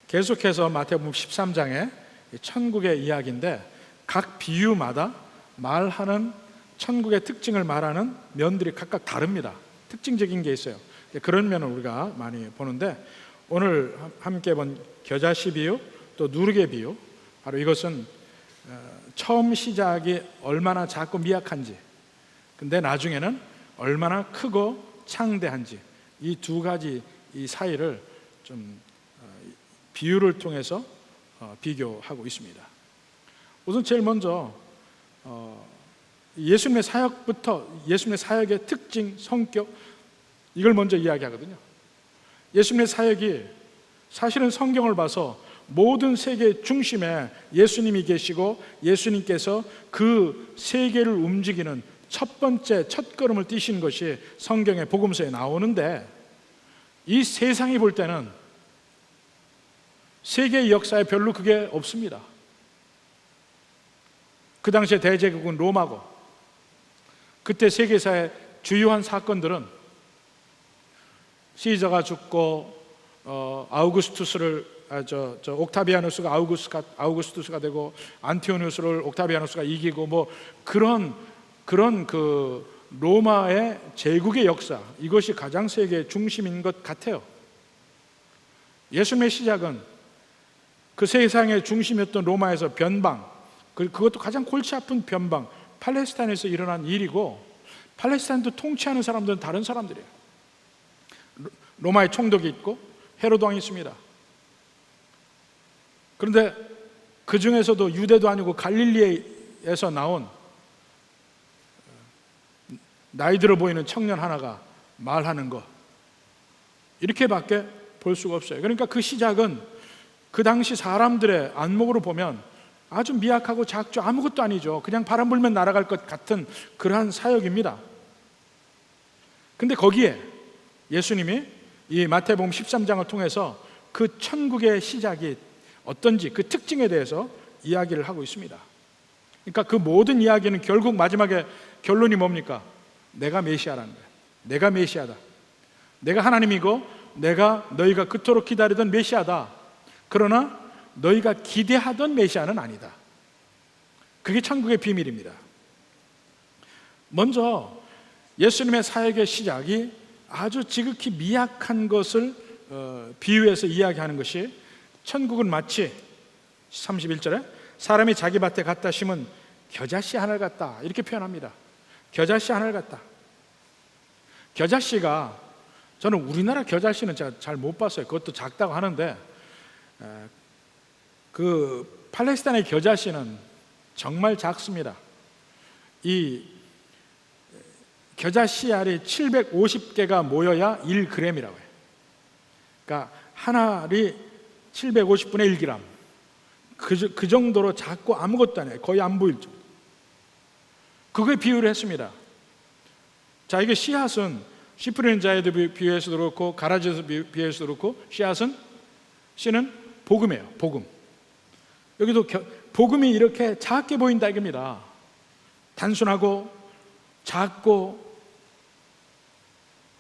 계속해서 마태복음 13장에 천국의 이야기인데 각 비유마다 말하는 천국의 특징을 말하는 면들이 각각 다릅니다. 특징적인 게 있어요. 그런 면을 우리가 많이 보는데 오늘 함께 본 겨자씨 비유 또 누룩의 비유, 바로 이것은 처음 시작이 얼마나 작고 미약한지, 근데 나중에는 얼마나 크고 창대한지, 이 두 가지 이 사이를 좀 비유를 통해서 비교하고 있습니다. 우선 제일 먼저 예수님의 사역부터, 예수님의 사역의 특징, 성격, 이걸 먼저 이야기하거든요. 예수님의 사역이 사실은 성경을 봐서 모든 세계의 중심에 예수님이 계시고 예수님께서 그 세계를 움직이는 첫 번째 첫걸음을 띄신 것이 성경의 복음서에 나오는데, 이 세상이 볼 때는 세계의 역사에 별로 그게 없습니다. 그 당시에 대제국은 로마고, 그때 세계사의 주요한 사건들은 시저가 죽고 옥타비아누스가 아우구스투스가 되고, 안티오누스를 옥타비아누스가 이기고, 뭐 그런 그 로마의 제국의 역사, 이것이 가장 세계의 중심인 것 같아요. 예수님의 시작은 그 세상의 중심이었던 로마에서 변방, 그것도 가장 골치 아픈 변방, 팔레스타인에서 일어난 일이고, 팔레스타인도 통치하는 사람들은 다른 사람들이에요. 로마의 총독이 있고 헤로드 왕이 있습니다. 그런데 그 중에서도 유대도 아니고 갈릴리에서 나온 나이 들어 보이는 청년 하나가 말하는 것, 이렇게밖에 볼 수가 없어요. 그러니까 그 시작은 그 당시 사람들의 안목으로 보면 아주 미약하고 작죠. 아무것도 아니죠. 그냥 바람 불면 날아갈 것 같은 그러한 사역입니다. 근데 거기에 예수님이 이 마태복음 13장을 통해서 그 천국의 시작이 어떤지, 그 특징에 대해서 이야기를 하고 있습니다. 그러니까 그 모든 이야기는 결국 마지막에 결론이 뭡니까? 내가 메시아라는 거예요. 내가 메시아다. 내가 하나님이고 내가 너희가 그토록 기다리던 메시아다. 그러나 너희가 기대하던 메시아는 아니다. 그게 천국의 비밀입니다. 먼저 예수님의 사역의 시작이 아주 지극히 미약한 것을 비유해서 이야기하는 것이, 천국은 마치 31절에 사람이 자기 밭에 갖다 심은 겨자씨 하나를 같다, 이렇게 표현합니다. 겨자씨 하나를 같다. 겨자씨가, 저는 우리나라 겨자씨는 제가 잘 못 봤어요. 그것도 작다고 하는데 그 팔레스타인의 겨자씨는 정말 작습니다. 이 겨자씨 알이 750개가 모여야 1g이라고 해요. 그러니까 한 알이 750분의 1g, 그 정도로 작고 아무것도 아니에요. 거의 안 보일 정도. 그거에 비유를 했습니다. 자, 이게 씨앗은 씨 뿌리는 자에도 비유해서도 그렇고 가라지에서 비유해서도 그렇고, 씨는 복음이에요. 복음. 여기도 복음이 이렇게 작게 보인다 이겁니다. 단순하고 작고,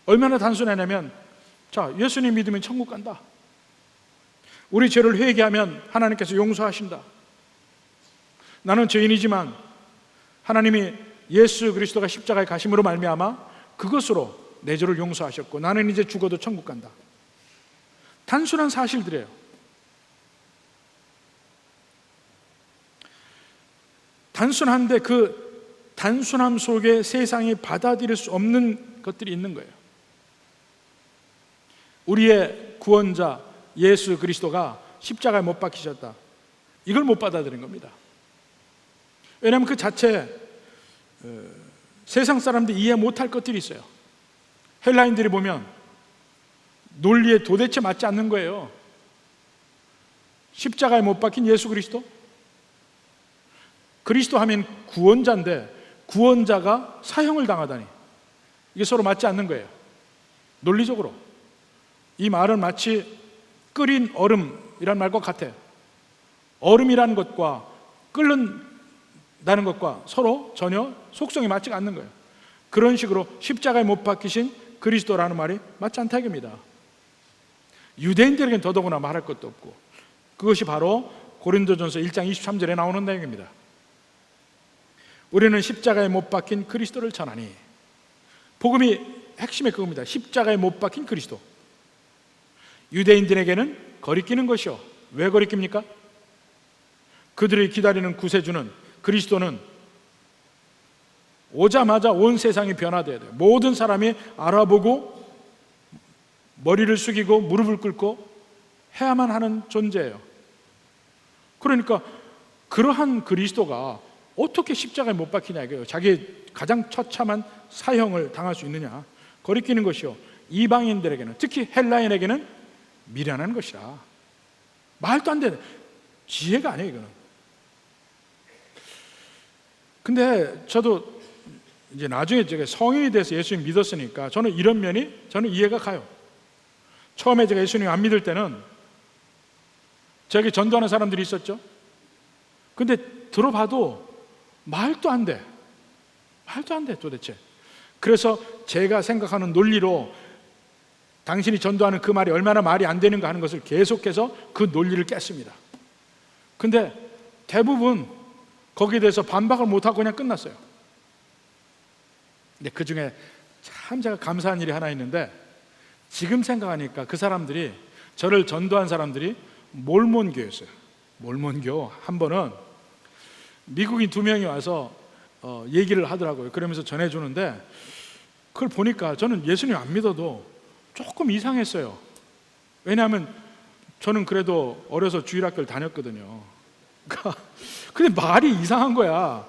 얼마나 단순하냐면, 자, 예수님 믿으면 천국 간다. 우리 죄를 회개하면 하나님께서 용서하신다. 나는 죄인이지만 하나님이 예수 그리스도가 십자가에 가심으로 말미암아 그것으로 내 죄를 용서하셨고 나는 이제 죽어도 천국 간다. 단순한 사실들이에요. 단순한데 그 단순함 속에 세상이 받아들일 수 없는 것들이 있는 거예요. 우리의 구원자 예수 그리스도가 십자가에 못 박히셨다, 이걸 못 받아들인 겁니다. 왜냐하면 그 자체 세상 사람들이 이해 못할 것들이 있어요. 헬라인들이 보면 논리에 도대체 맞지 않는 거예요. 십자가에 못 박힌 예수 그리스도? 그리스도 하면 구원자인데 구원자가 사형을 당하다니, 이게 서로 맞지 않는 거예요. 논리적으로 이 말은 마치 끓인 얼음이란 말과 같아요. 얼음이라는 것과 끓는다는 것과 서로 전혀 속성이 맞지 않는 거예요. 그런 식으로 십자가에 못 박히신 그리스도라는 말이 맞지 않다 이겁니다. 유대인들에게는 더더구나 말할 것도 없고, 그것이 바로 고린도전서 1장 23절에 나오는 내용입니다. 우리는 십자가에 못 박힌 그리스도를 전하니. 복음이 핵심의 그겁니다. 십자가에 못 박힌 그리스도. 유대인들에게는 거리끼는 것이요. 왜 거리낍니까? 그들이 기다리는 구세주는, 그리스도는 오자마자 온 세상이 변화되어야 돼요. 모든 사람이 알아보고 머리를 숙이고 무릎을 꿇고 해야만 하는 존재예요. 그러니까 그러한 그리스도가 어떻게 십자가에 못 박히냐 이거예요. 자기 가장 처참한 사형을 당할 수 있느냐. 거리끼는 것이요, 이방인들에게는, 특히 헬라인에게는 미련한 것이라. 말도 안 되는 지혜가 아니에요, 이거는. 근데 저도 이제 나중에 제가 성인이 돼서 예수님 믿었으니까 저는 이런 면이 저는 이해가 가요. 처음에 제가 예수님 안 믿을 때는 저에게 전도하는 사람들이 있었죠. 근데 들어봐도 말도 안 돼. 말도 안 돼, 도대체. 그래서 제가 생각하는 논리로 당신이 전도하는 그 말이 얼마나 말이 안 되는가 하는 것을 계속해서 그 논리를 깼습니다. 근데 대부분 거기에 대해서 반박을 못하고 그냥 끝났어요. 근데 그 중에 참 제가 감사한 일이 하나 있는데, 지금 생각하니까 그 사람들이, 저를 전도한 사람들이 몰몬교였어요. 몰몬교. 한 번은 미국인 2명이 와서 얘기를 하더라고요. 그러면서 전해주는데, 그걸 보니까 저는 예수님 안 믿어도 조금 이상했어요. 왜냐하면 저는 그래도 어려서 주일학교를 다녔거든요. 근데 말이 이상한 거야.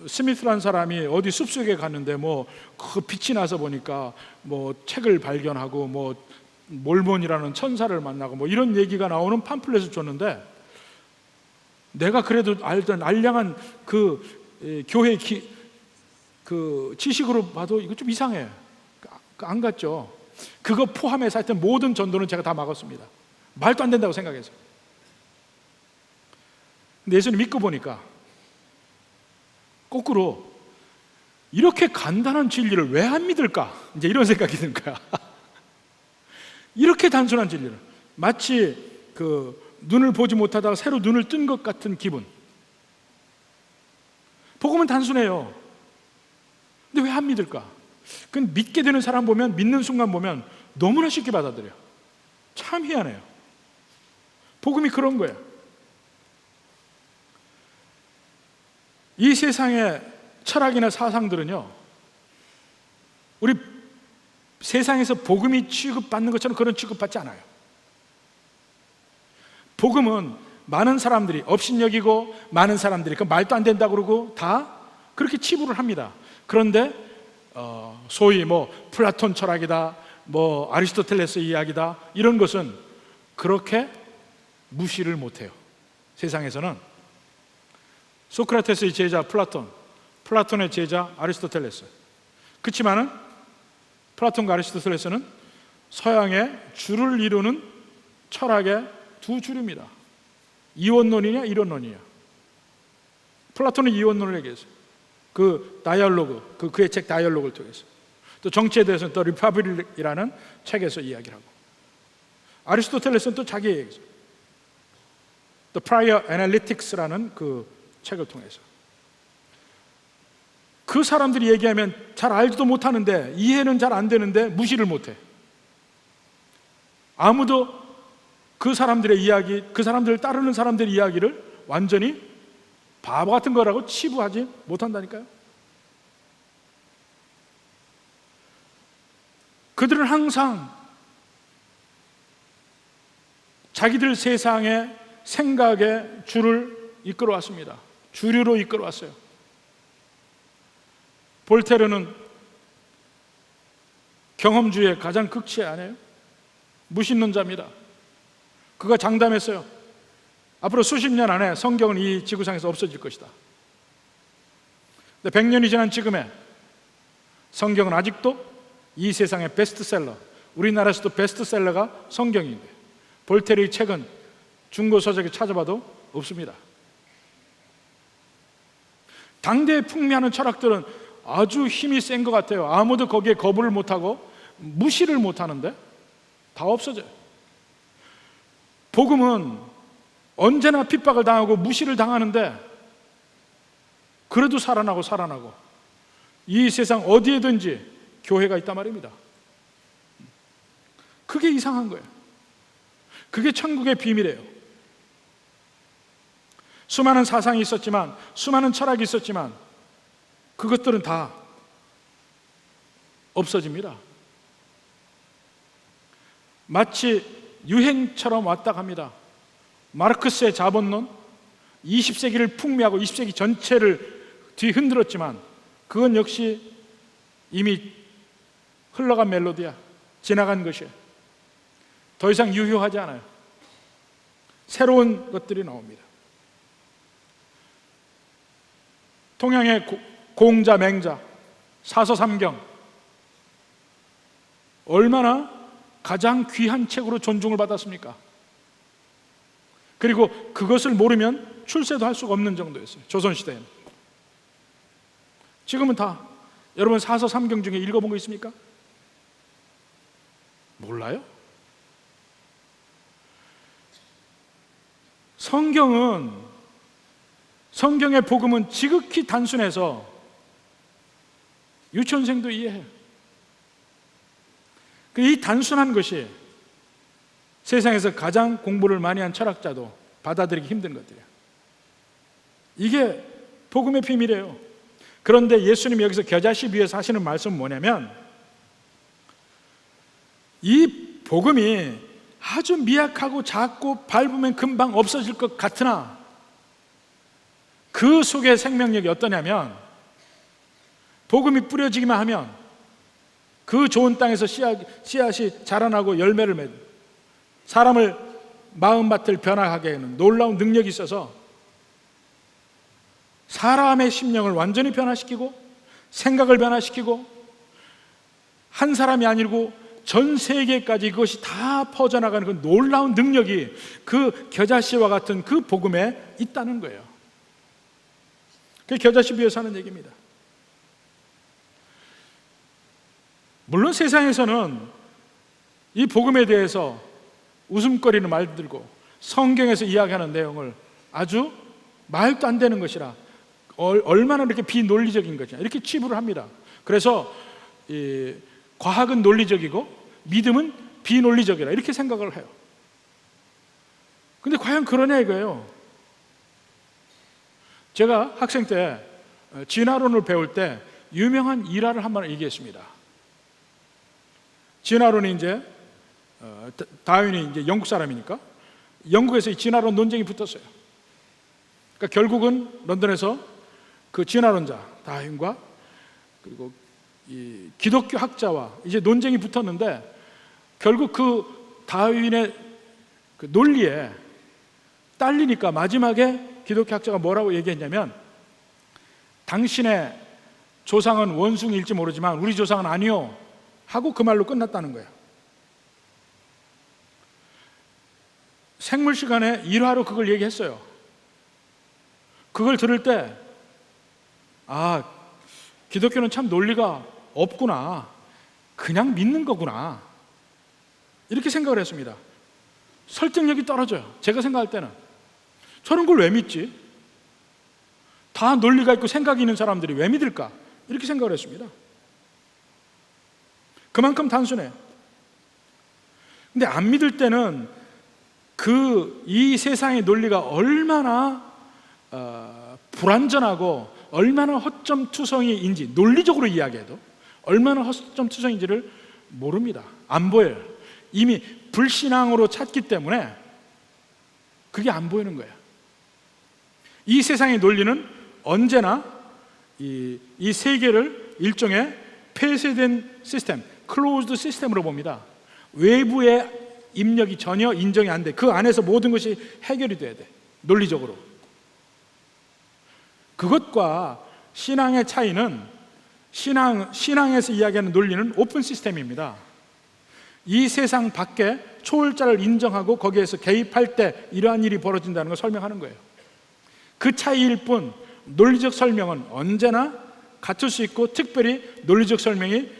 스미스라는 사람이 어디 숲속에 갔는데 그 빛이 나서 보니까 책을 발견하고 몰몬이라는 천사를 만나고 이런 얘기가 나오는 팜플렛을 줬는데, 내가 그래도 알던 알량한 그 교회 그 지식으로 봐도 이거 좀 이상해. 안 갔죠. 그거 포함해서 하여튼 모든 전도는 제가 다 막았습니다. 말도 안 된다고 생각해서. 근데 예수님 믿고 보니까 거꾸로 이렇게 간단한 진리를 왜 안 믿을까? 이제 이런 생각이 드는 거야. 이렇게 단순한 진리를, 마치 눈을 보지 못하다가 새로 눈을 뜬 것 같은 기분. 복음은 단순해요. 근데 왜 안 믿을까? 그건 믿게 되는 사람 보면, 믿는 순간 보면 너무나 쉽게 받아들여요. 참 희한해요. 복음이 그런 거예요. 이 세상의 철학이나 사상들은요, 우리 세상에서 복음이 취급받는 것처럼 그런 취급받지 않아요. 복음은 많은 사람들이 업신여기고, 많은 사람들이 그 말도 안 된다고 그러고 다 그렇게 치부를 합니다. 그런데 소위 플라톤 철학이다, 아리스토텔레스 이야기다, 이런 것은 그렇게 무시를 못해요. 세상에서는 소크라테스의 제자 플라톤, 플라톤의 제자 아리스토텔레스. 그렇지만은 플라톤과 아리스토텔레스는 서양의 주를 이루는 철학의 두 주류입니다. 이원론이냐 이론론이냐. 플라톤은 이원론을 얘기했어요. 그 다이얼로그, 그의 책 다이얼로그를 통해서. 또 정치에 대해서는 또 리퍼블릭이라는 책에서 이야기를 하고, 아리스토텔레스는 또 자기 얘기죠. 또 Prior Analytics라는 그 책을 통해서. 그 사람들이 얘기하면 잘 알지도 못하는데, 이해는 잘 안 되는데 무시를 못해. 아무도 그 사람들의 이야기, 그 사람들을 따르는 사람들의 이야기를 완전히 바보 같은 거라고 치부하지 못한다니까요. 그들은 항상 자기들 세상의 생각의 줄을 이끌어왔습니다. 주류로 이끌어왔어요. 볼테르는 경험주의의 가장 극치 아니에요? 무신론자입니다. 그가 장담했어요. 앞으로 수십 년 안에 성경은 이 지구상에서 없어질 것이다. 근데 100년이 지난 지금에 성경은 아직도 이 세상의 베스트셀러, 우리나라에서도 베스트셀러가 성경인데, 볼테르의 책은 중고 서적에 찾아봐도 없습니다. 당대에 풍미하는 철학들은 아주 힘이 센 것 같아요. 아무도 거기에 거부를 못하고 무시를 못하는데 다 없어져요. 복음은 언제나 핍박을 당하고 무시를 당하는데 그래도 살아나고 이 세상 어디에든지 교회가 있단 말입니다. 그게 이상한 거예요. 그게 천국의 비밀이에요. 수많은 사상이 있었지만, 수많은 철학이 있었지만 그것들은 다 없어집니다. 마치 유행처럼 왔다 갑니다. 마르크스의 자본론 20세기를 풍미하고 20세기 전체를 뒤흔들었지만 그건 역시 이미 흘러간 멜로디야. 지나간 것이에요. 더 이상 유효하지 않아요. 새로운 것들이 나옵니다. 동양의 공자, 맹자, 사서삼경, 얼마나 가장 귀한 책으로 존중을 받았습니까? 그리고 그것을 모르면 출세도 할 수가 없는 정도였어요. 조선시대에는. 지금은 다 여러분 사서삼경 중에 읽어본 거 있습니까? 몰라요? 성경의 복음은 지극히 단순해서 유치원생도 이해해요. 이 단순한 것이 세상에서 가장 공부를 많이 한 철학자도 받아들이기 힘든 것들이에요. 이게 복음의 비밀이에요. 그런데 예수님이 여기서 겨자씨 위에서 하시는 말씀은 뭐냐면, 이 복음이 아주 미약하고 작고 밟으면 금방 없어질 것 같으나 그 속에 생명력이 어떠냐면, 복음이 뿌려지기만 하면 그 좋은 땅에서 씨앗이 자라나고 열매를 맺는, 사람을 마음밭을 변화하게 하는 놀라운 능력이 있어서 사람의 심령을 완전히 변화시키고 생각을 변화시키고 한 사람이 아니고 전 세계까지 그것이 다 퍼져나가는 그 놀라운 능력이 그 겨자씨와 같은 그 복음에 있다는 거예요. 그게 겨자씨 위에서 하는 얘기입니다. 물론 세상에서는 이 복음에 대해서 웃음거리는 말들고 성경에서 이야기하는 내용을 아주 말도 안 되는 것이라, 얼마나 이렇게 비논리적인 것이냐 이렇게 치부를 합니다. 그래서 과학은 논리적이고 믿음은 비논리적이라 이렇게 생각을 해요. 근데 과연 그러냐 이거예요. 제가 학생 때 진화론을 배울 때 유명한 일화를 한번 얘기했습니다. 진화론이 이제 다윈이 이제 영국 사람이니까 영국에서 이 진화론 논쟁이 붙었어요. 그러니까 결국은 런던에서 그 진화론자 다윈과 그리고 이 기독교 학자와 이제 논쟁이 붙었는데, 결국 그 다윈의 그 논리에 딸리니까 마지막에 기독교 학자가 뭐라고 얘기했냐면, 당신의 조상은 원숭이일지 모르지만 우리 조상은 아니요 하고 그 말로 끝났다는 거예요. 생물 시간에 일화로 그걸 얘기했어요. 그걸 들을 때 기독교는 참 논리가 없구나, 그냥 믿는 거구나 이렇게 생각을 했습니다. 설득력이 떨어져요. 제가 생각할 때는 저런 걸 왜 믿지? 다 논리가 있고 생각이 있는 사람들이 왜 믿을까? 이렇게 생각을 했습니다. 그만큼 단순해요. 근데 안 믿을 때는 이 세상의 논리가 얼마나 불완전하고 얼마나 허점투성이인지, 논리적으로 이야기해도 얼마나 허점투성인지를 모릅니다. 안 보여요. 이미 불신앙으로 찾기 때문에 그게 안 보이는 거예요. 이 세상의 논리는 언제나 이 세계를 일종의 폐쇄된 시스템, 클로즈드 시스템으로 봅니다. 외부의 입력이 전혀 인정이 안 돼. 그 안에서 모든 것이 해결이 돼야 돼. 논리적으로. 그것과 신앙의 차이는, 신앙에서 이야기하는 논리는 오픈 시스템입니다. 이 세상 밖에 초월자를 인정하고 거기에서 개입할 때 이러한 일이 벌어진다는 걸 설명하는 거예요. 그 차이일 뿐 논리적 설명은 언제나 갖출 수 있고, 특별히 논리적 설명이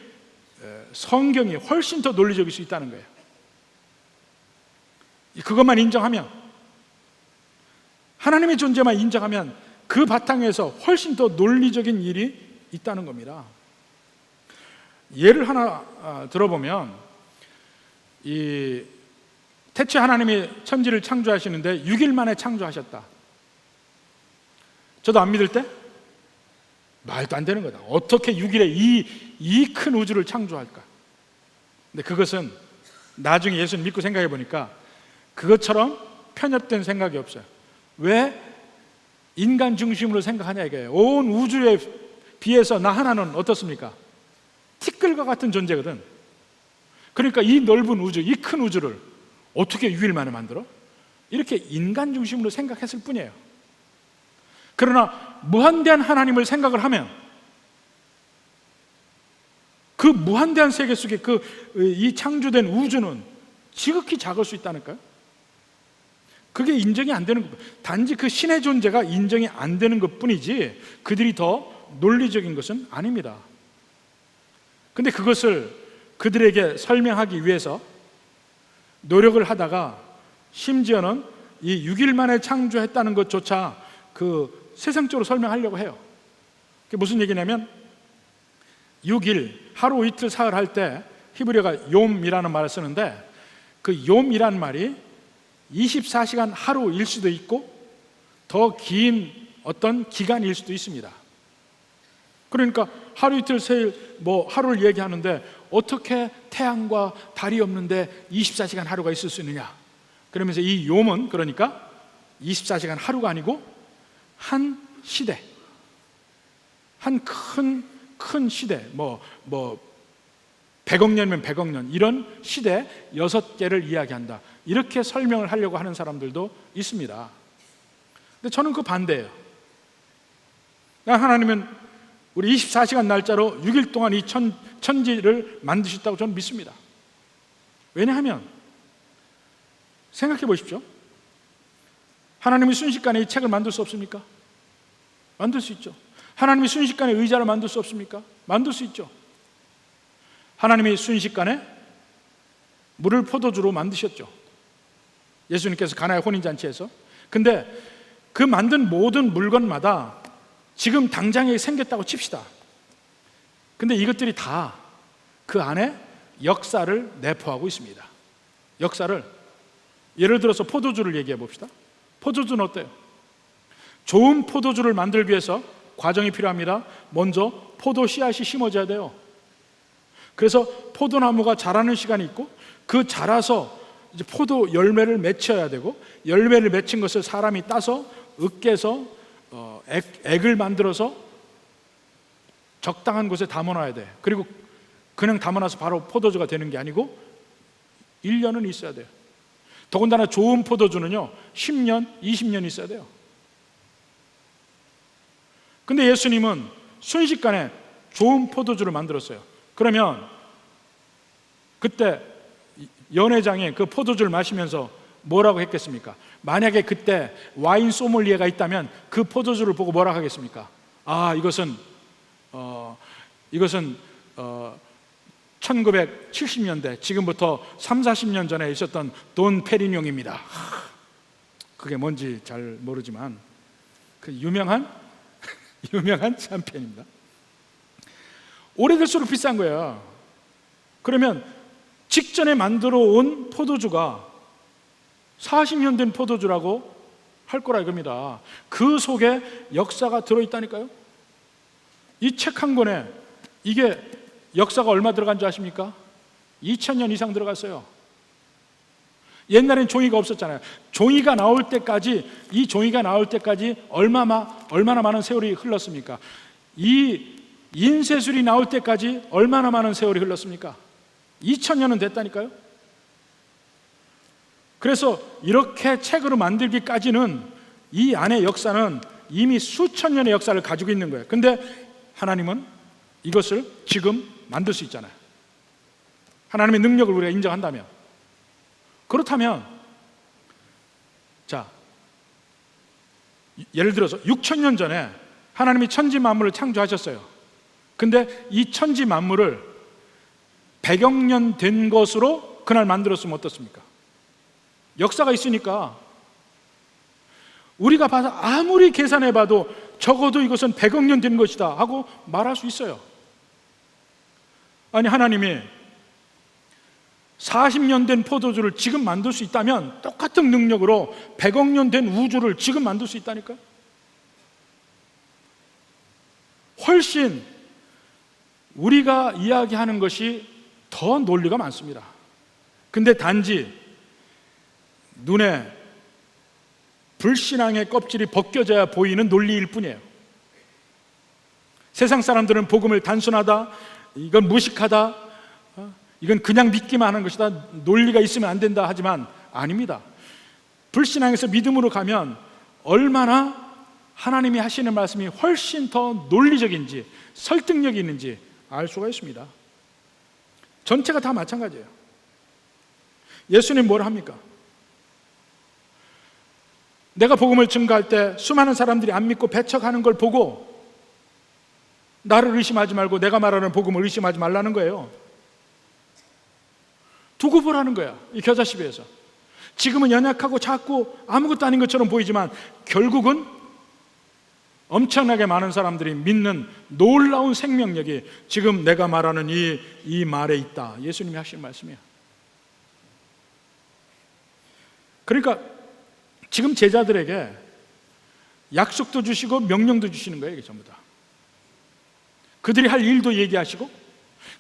성경이 훨씬 더 논리적일 수 있다는 거예요. 그것만 인정하면, 하나님의 존재만 인정하면 그 바탕에서 훨씬 더 논리적인 일이 있다는 겁니다. 예를 하나 들어보면, 태초에 하나님이 천지를 창조하시는데 6일 만에 창조하셨다. 저도 안 믿을 때 말도 안 되는 거다. 어떻게 6일에 이 큰 우주를 창조할까? 근데 그것은 나중에 예수님 믿고 생각해 보니까 그것처럼 편협된 생각이 없어요. 왜 인간 중심으로 생각하냐 이거예요. 온 우주에 비해서 나 하나는 어떻습니까? 티끌과 같은 존재거든. 그러니까 이 넓은 우주, 이 큰 우주를 어떻게 6일 만에 만들어? 이렇게 인간 중심으로 생각했을 뿐이에요. 그러나 무한대한 하나님을 생각을 하면 그 무한대한 세계 속에 이 창조된 우주는 지극히 작을 수 있다니까요. 그게 인정이 안 되는 것, 단지 그 신의 존재가 인정이 안 되는 것 뿐이지 그들이 더 논리적인 것은 아닙니다. 근데 그것을 그들에게 설명하기 위해서 노력을 하다가 심지어는 이 6일 만에 창조했다는 것조차 그 세상적으로 설명하려고 해요. 그게 무슨 얘기냐면 6일, 하루 이틀 사흘 할 때 히브리어가 욤이라는 말을 쓰는데 그 욤이라는 말이 24시간 하루일 수도 있고 더 긴 어떤 기간일 수도 있습니다. 그러니까 하루 이틀 세일 하루를 얘기하는데 어떻게 태양과 달이 없는데 24시간 하루가 있을 수 있느냐? 그러면서 이 욤은 그러니까 24시간 하루가 아니고 한 시대, 한 큰 시대, 100억 년이면 100억 년, 이런 시대 6개를 이야기한다. 이렇게 설명을 하려고 하는 사람들도 있습니다. 근데 저는 그 반대예요. 하나님은 우리 24시간 날짜로 6일 동안 이 천지를 만드셨다고 저는 믿습니다. 왜냐하면 생각해 보십시오. 하나님이 순식간에 이 책을 만들 수 없습니까? 만들 수 있죠. 하나님이 순식간에 의자를 만들 수 없습니까? 만들 수 있죠. 하나님이 순식간에 물을 포도주로 만드셨죠. 예수님께서 가나의 혼인잔치에서. 근데 그 만든 모든 물건마다 지금 당장에 생겼다고 칩시다. 근데 이것들이 다 그 안에 역사를 내포하고 있습니다. 역사를, 예를 들어서 포도주를 얘기해 봅시다. 포도주는 어때요? 좋은 포도주를 만들기 위해서 과정이 필요합니다. 먼저 포도 씨앗이 심어져야 돼요. 그래서 포도나무가 자라는 시간이 있고 그 자라서 이제 포도 열매를 맺혀야 되고 열매를 맺힌 것을 사람이 따서 으깨서 액을 만들어서 적당한 곳에 담아놔야 돼. 그리고 그냥 담아놔서 바로 포도주가 되는 게 아니고 1년은 있어야 돼요. 더군다나 좋은 포도주는요 10년, 20년 있어야 돼요. 근데 예수님은 순식간에 좋은 포도주를 만들었어요. 그러면 그때 연회장에 그 포도주를 마시면서 뭐라고 했겠습니까? 만약에 그때 와인 소믈리에가 있다면 그 포도주를 보고 뭐라고 하겠습니까? 이것은 1970년대, 지금부터 3, 40년 전에 있었던 돈 페리뇽입니다. 그게 뭔지 잘 모르지만 그 유명한 샴페인입니다. 오래될수록 비싼 거예요. 그러면 직전에 만들어 온 포도주가 40년 된 포도주라고 할 거라 이겁니다. 그 속에 역사가 들어있다니까요. 이 책 한 권에 이게 역사가 얼마 들어간 줄 아십니까? 2000년 이상 들어갔어요. 옛날엔 종이가 없었잖아요. 종이가 나올 때까지, 이 종이가 나올 때까지 얼마나 많은 세월이 흘렀습니까? 이 인쇄술이 나올 때까지 얼마나 많은 세월이 흘렀습니까? 2000년은 됐다니까요. 그래서 이렇게 책으로 만들기까지는 이 안의 역사는 이미 수천 년의 역사를 가지고 있는 거예요. 근데 하나님은 이것을 지금 만들 수 있잖아요. 하나님의 능력을 우리가 인정한다면. 그렇다면 자, 예를 들어서 6,000년 전에 하나님이 천지 만물을 창조하셨어요. 근데 이 천지 만물을 100억 년 된 것으로 그날 만들었으면 어떻습니까? 역사가 있으니까 우리가 봐서 아무리 계산해봐도 적어도 이것은 100억 년 된 것이다 하고 말할 수 있어요. 아니, 하나님이 40년 된 포도주를 지금 만들 수 있다면 똑같은 능력으로 100억 년 된 우주를 지금 만들 수 있다니까요. 훨씬 우리가 이야기하는 것이 더 논리가 많습니다. 근데 단지 눈에 불신앙의 껍질이 벗겨져야 보이는 논리일 뿐이에요. 세상 사람들은 복음을 단순하다, 이건 무식하다, 이건 그냥 믿기만 하는 것이다, 논리가 있으면 안 된다 하지만 아닙니다. 불신앙에서 믿음으로 가면 얼마나 하나님이 하시는 말씀이 훨씬 더 논리적인지 설득력이 있는지 알 수가 있습니다. 전체가 다 마찬가지예요. 예수님 뭘 합니까? 내가 복음을 증거할 때 수많은 사람들이 안 믿고 배척하는 걸 보고 나를 의심하지 말고 내가 말하는 복음을 의심하지 말라는 거예요. 두고 보라는 거야, 이 겨자씨비에서. 지금은 연약하고 작고 아무것도 아닌 것처럼 보이지만 결국은 엄청나게 많은 사람들이 믿는 놀라운 생명력이 지금 내가 말하는 이 말에 있다. 예수님이 하신 말씀이에요. 그러니까 지금 제자들에게 약속도 주시고 명령도 주시는 거예요. 이게 전부 다. 그들이 할 일도 얘기하시고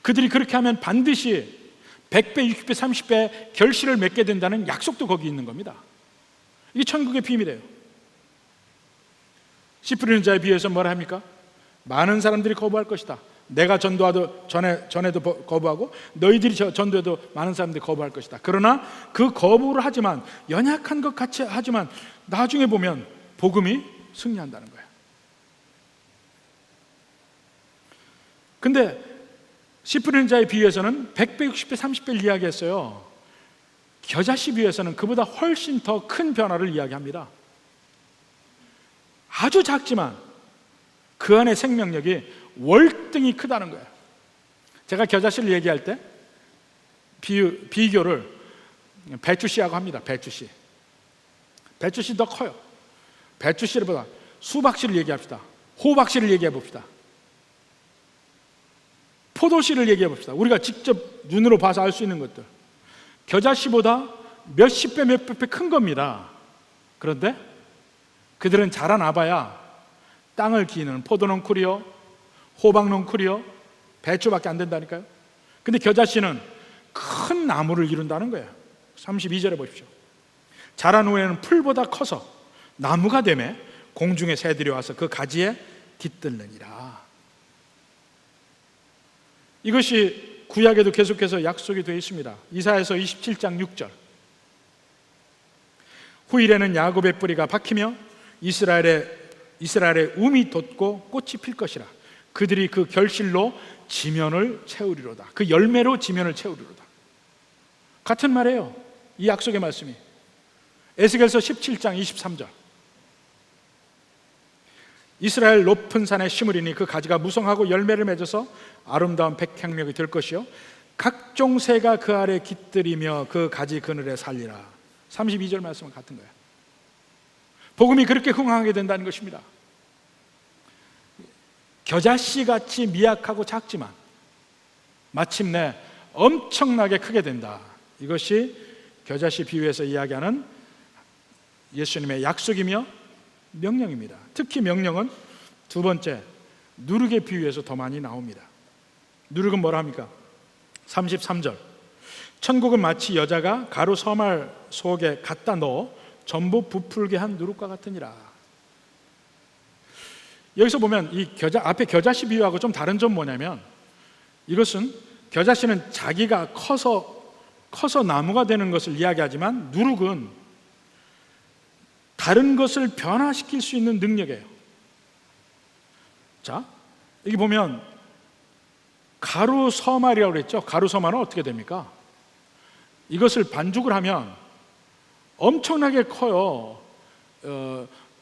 그들이 그렇게 하면 반드시 100배, 60배, 30배 결실을 맺게 된다는 약속도 거기 있는 겁니다. 이게 천국의 비밀이에요. 씨 뿌리는 자에 비해서 뭐라 합니까? 많은 사람들이 거부할 것이다. 내가 전도하도 전에도 거부하고 너희들이 전도해도 많은 사람들이 거부할 것이다. 그러나 그 거부를 하지만 연약한 것 같이 하지만 나중에 보면 복음이 승리한다는 거예요. 근데 씨 뿌리는 자에 비해서는 100배, 60배, 30배를 이야기했어요. 겨자씨 비해서는 그보다 훨씬 더 큰 변화를 이야기합니다. 아주 작지만 그 안에 생명력이 월등히 크다는 거예요. 제가 겨자씨를 얘기할 때 비교를 배추씨하고 합니다. 배추씨 더 커요. 배추씨보다 수박씨를 얘기합시다. 호박씨를 얘기해 봅시다. 포도씨를 얘기해 봅시다. 우리가 직접 눈으로 봐서 알 수 있는 것들. 겨자씨보다 몇십 배, 몇백 배 큰 겁니다. 그런데 그들은 자라나봐야 땅을 기는 포도농쿨이요, 호박농쿨이요, 배추밖에 안 된다니까요. 근데 겨자씨는 큰 나무를 이룬다는 거예요. 32절에 보십시오. 자란 후에는 풀보다 커서 나무가 되매 공중의 새들이 와서 그 가지에 깃들느니라. 이것이 구약에도 계속해서 약속이 되어 있습니다. 이사야서 27장 6절. 후일에는 야곱의 뿌리가 박히며 이스라엘의 움이 돋고 꽃이 필 것이라. 그들이 그 결실로 지면을 채우리로다. 그 열매로 지면을 채우리로다. 같은 말이에요. 이 약속의 말씀이. 에스겔서 17장 23절. 이스라엘 높은 산에 심으리니 그 가지가 무성하고 열매를 맺어서 아름다운 백향목이 될 것이요 각종 새가 그 아래 깃들이며 그 가지 그늘에 살리라. 32절 말씀은 같은 거예요. 복음이 그렇게 흥황하게 된다는 것입니다. 겨자씨같이 미약하고 작지만 마침내 엄청나게 크게 된다. 이것이 겨자씨 비유에서 이야기하는 예수님의 약속이며 명령입니다. 특히 명령은 두 번째 누룩의 비유에서 더 많이 나옵니다. 누룩은 뭐라 합니까? 33절. 천국은 마치 여자가 가루 서말 속에 갖다 넣어 전부 부풀게 한 누룩과 같으니라. 여기서 보면 이 앞에 겨자씨 비유하고 좀 다른 점 뭐냐면, 이것은 겨자씨는 자기가 커서 나무가 되는 것을 이야기하지만 누룩은 다른 것을 변화시킬 수 있는 능력이에요. 자, 여기 보면 가루 서말이라고 그랬죠. 가루 서말은 어떻게 됩니까? 이것을 반죽을 하면 엄청나게 커요.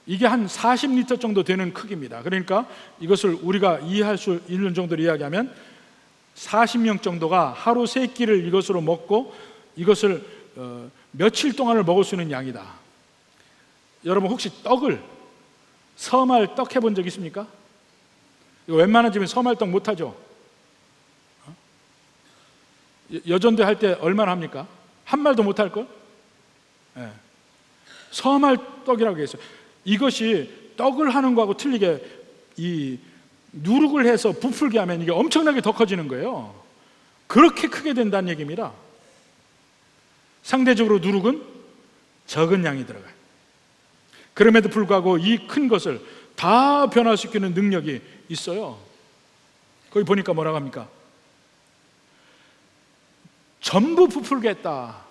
이게 한 40리터 정도 되는 크기입니다. 그러니까 이것을 우리가 이해할 수 있는 정도로 이야기하면 40명 정도가 하루 3끼를 이것으로 먹고 이것을 며칠 동안을 먹을 수 있는 양이다. 여러분 혹시 서말떡 해본 적 있습니까? 이거 웬만한 집은 서말떡 못하죠. 여전대 할 때 얼마나 합니까? 한 말도 못할걸? 네. 서말떡이라고 했어요. 이것이 떡을 하는 거하고 틀리게 이 누룩을 해서 부풀게 하면 이게 엄청나게 더 커지는 거예요. 그렇게 크게 된다는 얘기입니다. 상대적으로 누룩은 적은 양이 들어가요. 그럼에도 불구하고 이 큰 것을 다 변화시키는 능력이 있어요. 거기 보니까 뭐라고 합니까? 전부 부풀게 했다.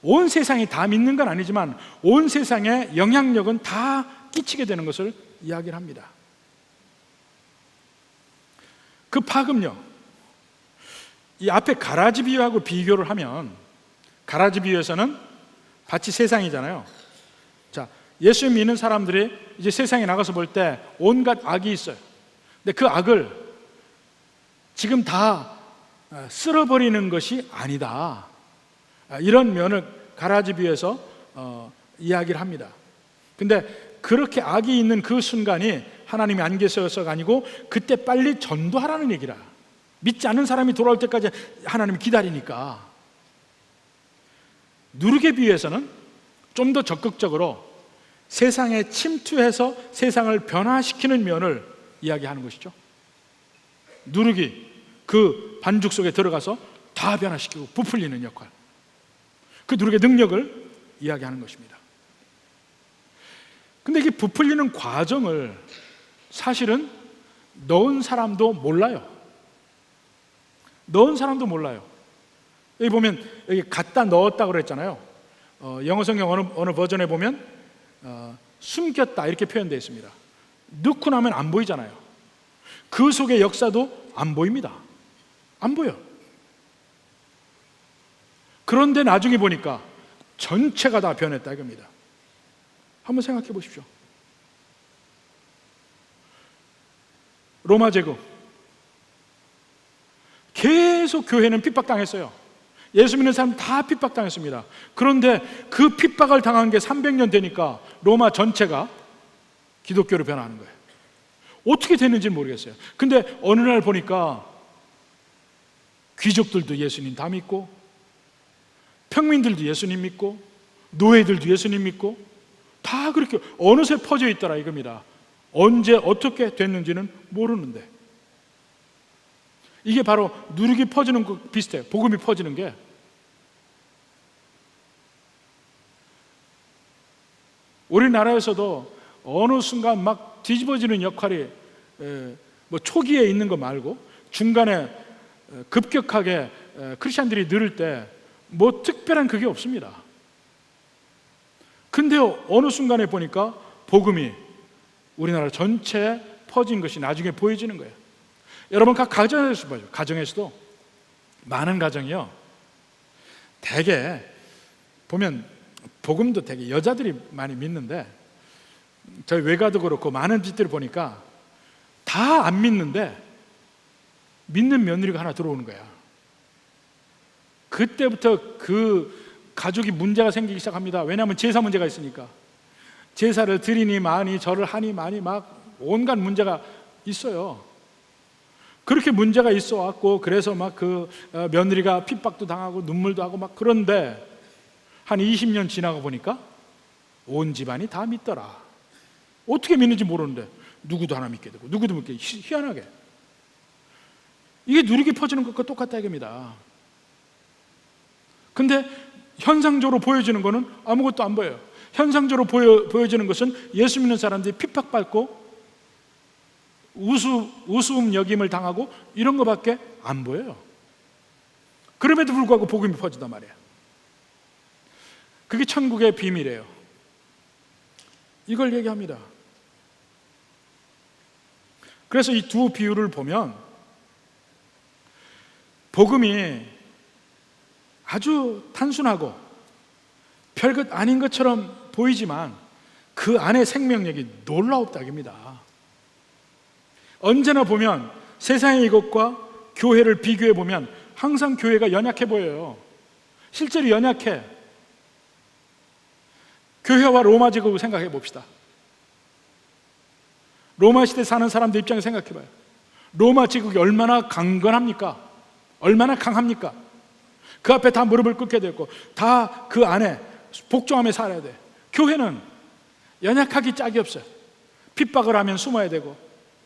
온 세상이 다 믿는 건 아니지만 온 세상에 영향력은 다 끼치게 되는 것을 이야기를 합니다. 그 파급력, 이 앞에 가라지 비유하고 비교를 하면, 가라지 비유에서는 밭이 세상이잖아요. 자, 예수 믿는 사람들이 이제 세상에 나가서 볼 때 온갖 악이 있어요. 근데 그 악을 지금 다 쓸어버리는 것이 아니다. 이런 면을 가라지 비유에서 이야기를 합니다. 근데 그렇게 악이 있는 그 순간이 하나님이 안 계셔서가 아니고 그때 빨리 전도하라는 얘기라. 믿지 않는 사람이 돌아올 때까지 하나님이 기다리니까. 누룩에 비유해서는 좀 더 적극적으로 세상에 침투해서 세상을 변화시키는 면을 이야기하는 것이죠. 누룩이 그 반죽 속에 들어가서 다 변화시키고 부풀리는 역할, 그 누룩의 능력을 이야기하는 것입니다. 근데 이게 부풀리는 과정을 사실은 넣은 사람도 몰라요. 넣은 사람도 몰라요. 여기 보면 여기 갖다 넣었다고 그랬잖아요. 영어 성경 어느 버전에 보면 숨겼다 이렇게 표현되어 있습니다. 넣고 나면 안 보이잖아요. 그 속의 역사도 안 보입니다. 안 보여. 그런데 나중에 보니까 전체가 다 변했다 이겁니다. 한번 생각해 보십시오. 로마 제국 계속 교회는 핍박당했어요. 예수 믿는 사람 다 핍박당했습니다. 그런데 그 핍박을 당한 게 300년 되니까 로마 전체가 기독교로 변화하는 거예요. 어떻게 됐는지 모르겠어요. 근데 어느 날 보니까 귀족들도 예수님 다 믿고, 평민들도 예수님 믿고, 노예들도 예수님 믿고, 다 그렇게 어느새 퍼져 있더라 이겁니다. 언제 어떻게 됐는지는 모르는데, 이게 바로 누룩이 퍼지는 거 비슷해요. 복음이 퍼지는 게. 우리나라에서도 어느 순간 막 뒤집어지는 역할이 뭐 초기에 있는 거 말고 중간에 급격하게 크리스찬들이 늘을 때 뭐 특별한 그게 없습니다. 근데 어느 순간에 보니까 복음이 우리나라 전체에 퍼진 것이 나중에 보여지는 거예요. 여러분 각 가정에서 봐요. 가정에서도 많은 가정이요, 대개 보면 복음도 되게 여자들이 많이 믿는데, 저희 외가도 그렇고 많은 집들을 보니까 다 안 믿는데 믿는 며느리가 하나 들어오는 거야. 그때부터 그 가족이 문제가 생기기 시작합니다. 왜냐하면 제사 문제가 있으니까. 제사를 드리니 많이, 절을 하니 많이, 막 온갖 문제가 있어요. 그렇게 문제가 있어 왔고, 그래서 막 그 며느리가 핍박도 당하고 눈물도 하고 막, 그런데 한 20년 지나고 보니까 온 집안이 다 믿더라. 어떻게 믿는지 모르는데 누구도 하나 믿게 되고 누구도 믿게. 희한하게 이게 누룩이 퍼지는 것과 똑같다 이겁니다. 근데 현상적으로 보여지는 것은 아무것도 안 보여요. 현상적으로 보여지는 것은 예수 믿는 사람들이 핍박받고 우스움 여김을 당하고 이런 것밖에 안 보여요. 그럼에도 불구하고 복음이 퍼진단 말이에요. 그게 천국의 비밀이에요. 이걸 얘기합니다. 그래서 이 두 비유를 보면 복음이 아주 단순하고 별것 아닌 것처럼 보이지만 그 안에 생명력이 놀라웠다입니다. 언제나 보면 세상의 이것과 교회를 비교해 보면 항상 교회가 연약해 보여요. 실제로 연약해. 교회와 로마 제국을 생각해 봅시다. 로마 시대 사는 사람들 입장에서 생각해 봐요. 로마 제국이 얼마나 강건합니까? 얼마나 강합니까? 그 앞에 다 무릎을 꿇게 되고 다 그 안에 복종하며 살아야 돼. 교회는 연약하기 짝이 없어요. 핍박을 하면 숨어야 되고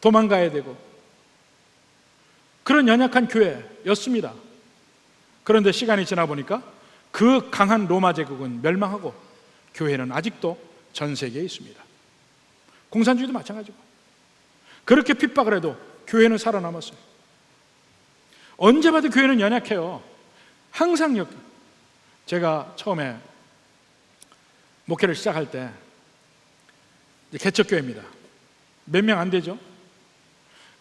도망가야 되고 그런 연약한 교회였습니다. 그런데 시간이 지나 보니까 그 강한 로마 제국은 멸망하고 교회는 아직도 전 세계에 있습니다. 공산주의도 마찬가지고 그렇게 핍박을 해도 교회는 살아남았어요. 언제 봐도 교회는 연약해요. 항상 제가 처음에 목회를 시작할 때 개척교회입니다. 몇 명 안 되죠?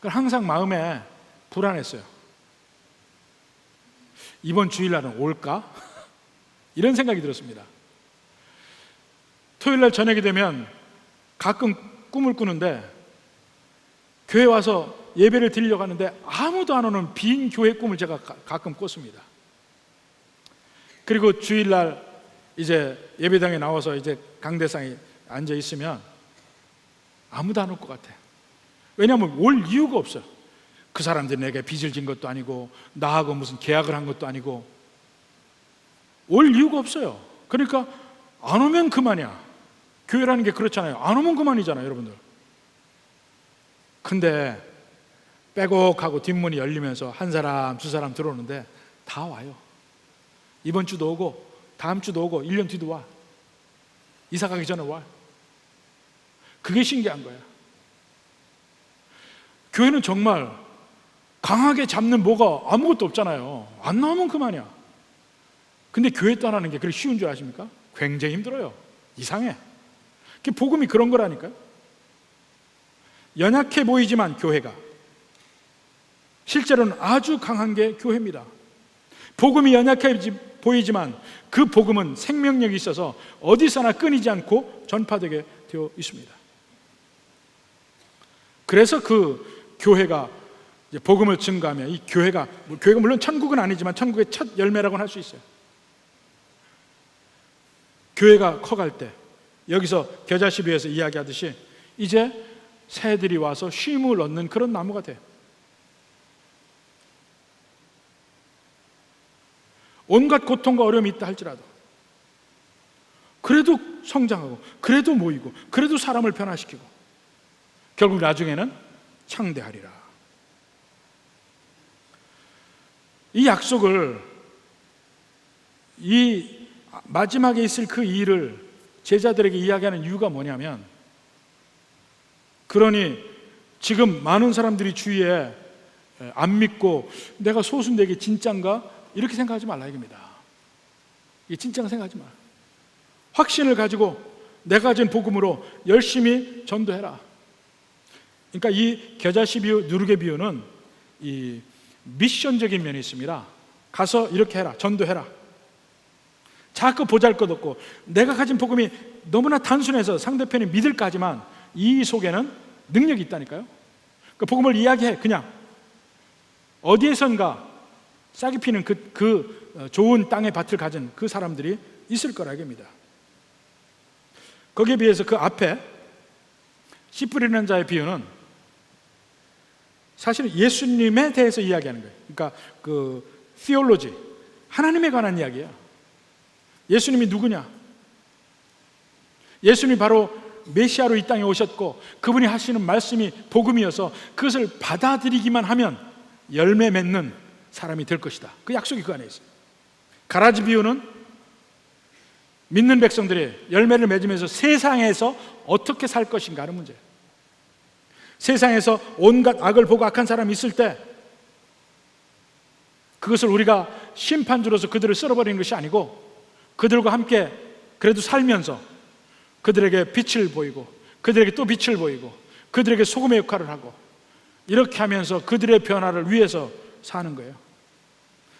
항상 마음에 불안했어요. 이번 주일날은 올까? 이런 생각이 들었습니다. 토요일날 저녁이 되면 가끔 꿈을 꾸는데 교회 와서 예배를 드리려고 하는데 아무도 안 오는 빈 교회 꿈을 제가 가끔 꿨습니다. 그리고 주일날 이제 예배당에 나와서 이제 강대상에 앉아 있으면 아무도 안 올 것 같아. 왜냐하면 올 이유가 없어요. 그 사람들이 내게 빚을 진 것도 아니고 나하고 무슨 계약을 한 것도 아니고 올 이유가 없어요. 그러니까 안 오면 그만이야. 교회라는 게 그렇잖아요. 안 오면 그만이잖아요, 여러분들. 근데 빼곡하고 뒷문이 열리면서 한 사람, 두 사람 들어오는데 다 와요. 이번 주도 오고 다음 주도 오고 1년 뒤도 와. 이사 가기 전에 와. 그게 신기한 거야. 교회는 정말 강하게 잡는 뭐가 아무것도 없잖아요. 안 나오면 그만이야. 근데 교회 떠나는 게 그렇게 쉬운 줄 아십니까? 굉장히 힘들어요. 이상해. 복음이 그런 거라니까요. 연약해 보이지만 교회가 실제로는 아주 강한 게 교회입니다. 복음이 연약해 보이지만 그 복음은 생명력이 있어서 어디서나 끊이지 않고 전파되게 되어 있습니다. 그래서 그 교회가 이제 복음을 증거하며 이 교회가 물론 천국은 아니지만 천국의 첫 열매라고는 할 수 있어요. 교회가 커갈 때 여기서 겨자12에서 이야기하듯이 이제 새들이 와서 쉼을 얻는 그런 나무가 돼요. 온갖 고통과 어려움이 있다 할지라도 그래도 성장하고 그래도 모이고 그래도 사람을 변화시키고 결국 나중에는 창대하리라. 이 약속을 이 마지막에 있을 그 일을 제자들에게 이야기하는 이유가 뭐냐면 그러니 지금 많은 사람들이 주위에 안 믿고 내가 소수인데 이게 진짠가? 이렇게 생각하지 말라 이겁니다. 이게 진짜가 생각하지 마. 확신을 가지고 내가 가진 복음으로 열심히 전도해라. 그러니까 이 겨자씨 비유, 누룩의 비유는 이 미션적인 면이 있습니다. 가서 이렇게 해라, 전도해라. 자꾸 보잘것없고 내가 가진 복음이 너무나 단순해서 상대편이 믿을까 하지만 이 속에는 능력이 있다니까요. 그 복음을 이야기해. 그냥 어디에선가 싹이 피는 그 좋은 땅의 밭을 가진 그 사람들이 있을 거라 이겁니다. 거기에 비해서 그 앞에 씨 뿌리는 자의 비유는 사실은 예수님에 대해서 이야기하는 거예요. 그러니까 그 theology, 하나님에 관한 이야기예요. 예수님이 누구냐? 예수님이 바로 메시아로 이 땅에 오셨고 그분이 하시는 말씀이 복음이어서 그것을 받아들이기만 하면 열매 맺는 사람이 될 것이다. 그 약속이 그 안에 있어요. 가라지 비유는 믿는 백성들이 열매를 맺으면서 세상에서 어떻게 살 것인가 하는 문제예요. 세상에서 온갖 악을 보고 악한 사람이 있을 때 그것을 우리가 심판주로서 그들을 쓸어버리는 것이 아니고 그들과 함께 그래도 살면서 그들에게 빛을 보이고 그들에게 또 빛을 보이고 그들에게 소금의 역할을 하고 이렇게 하면서 그들의 변화를 위해서 사는 거예요.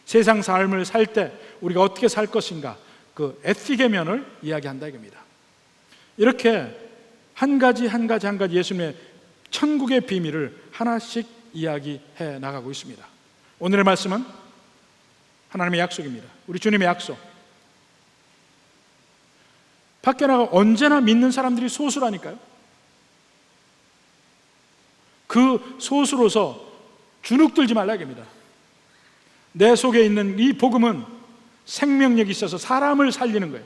세상 삶을 살 때 우리가 어떻게 살 것인가, 그 에틱의 면을 이야기한다 이겁니다. 이렇게 한 가지 예수님의 천국의 비밀을 하나씩 이야기해 나가고 있습니다. 오늘의 말씀은 하나님의 약속입니다. 우리 주님의 약속, 밖에 나가 언제나 믿는 사람들이 소수라니까요. 그 소수로서 주눅들지 말라 이겁니다. 내 속에 있는 이 복음은 생명력이 있어서 사람을 살리는 거예요.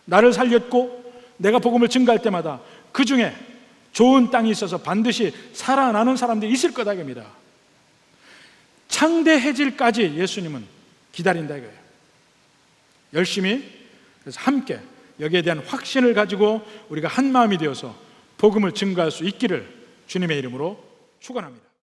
나를 살렸고 내가 복음을 증거할 때마다 그 중에 좋은 땅이 있어서 반드시 살아나는 사람들이 있을 거다 이겁니다. 창대해질까지 예수님은 기다린다 이거예요. 열심히 그래서 함께 여기에 대한 확신을 가지고 우리가 한 마음이 되어서 복음을 증거할 수 있기를 주님의 이름으로 축원합니다.